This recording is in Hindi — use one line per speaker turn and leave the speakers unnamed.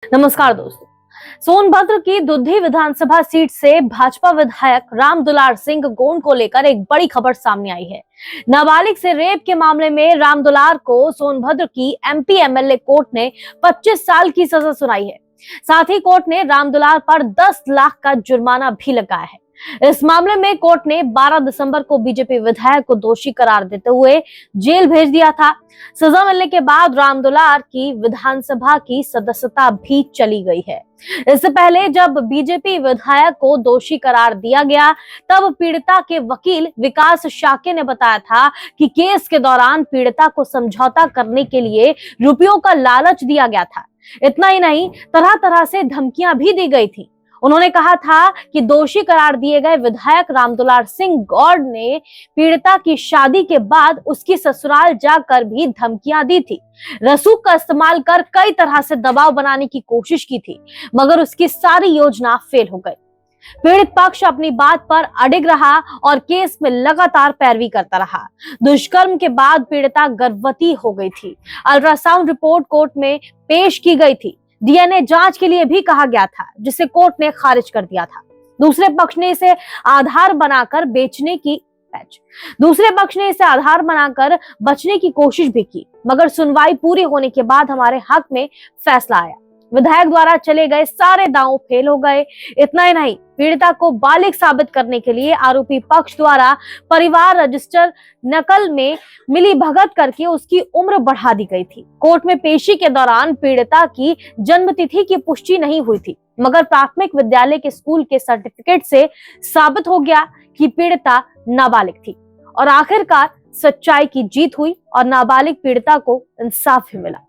नमस्कार दोस्तों। सोनभद्र की दुद्धी विधानसभा सीट से भाजपा विधायक रामदुलार सिंह गोंड को लेकर एक बड़ी खबर सामने आई है। नाबालिग से रेप के मामले में रामदुलार को सोनभद्र की एमपी एमएलए कोर्ट ने 25 साल की सजा सुनाई है। साथ ही कोर्ट ने रामदुलार पर 10 लाख का जुर्माना भी लगाया है। इस मामले में कोर्ट ने 12 दिसंबर को बीजेपी विधायक को दोषी करार देते हुए जेल भेज दिया था। सजा मिलने के बाद रामदुलार की विधानसभा की सदस्यता भी चली गई है। इससे पहले जब बीजेपी विधायक को दोषी करार दिया गया, तब पीड़िता के वकील विकास शाक्य ने बताया था कि केस के दौरान पीड़िता को समझौता करने के लिए रुपयों का लालच दिया गया था। इतना ही नहीं, तरह तरह से धमकियां भी दी गई थी। उन्होंने कहा था कि दोषी करार दिए गए विधायक रामदुलार सिंह गौड़ ने पीड़िता की शादी के बाद उसकी ससुराल जाकर भी धमकियां दी थी। रसूख का इस्तेमाल कर कई तरह से दबाव बनाने की कोशिश की थी, मगर उसकी सारी योजना फेल हो गई। पीड़ित पक्ष अपनी बात पर अडिग रहा और केस में लगातार पैरवी करता रहा। दुष्कर्म के बाद पीड़िता गर्भवती हो गई थी। अल्ट्रासाउंड रिपोर्ट कोर्ट में पेश की गई थी। डीएनए जांच के लिए भी कहा गया था, जिसे कोर्ट ने खारिज कर दिया था। दूसरे पक्ष ने इसे आधार बनाकर बचने की कोशिश भी की, मगर सुनवाई पूरी होने के बाद हमारे हक में फैसला आया। विधायक द्वारा चले गए सारे दांव फेल हो गए। इतना ही नहीं, पीड़िता को बालिग साबित करने के लिए आरोपी पक्ष द्वारा परिवार रजिस्टर नकल में मिली भगत करके उसकी उम्र बढ़ा दी गई थी। कोर्ट में पेशी के दौरान पीड़िता की जन्म तिथि की पुष्टि नहीं हुई थी, मगर प्राथमिक विद्यालय के स्कूल के सर्टिफिकेट से साबित हो गया कि पीड़िता नाबालिग थी। और आखिरकार सच्चाई की जीत हुई और नाबालिग पीड़िता को इंसाफ भी मिला।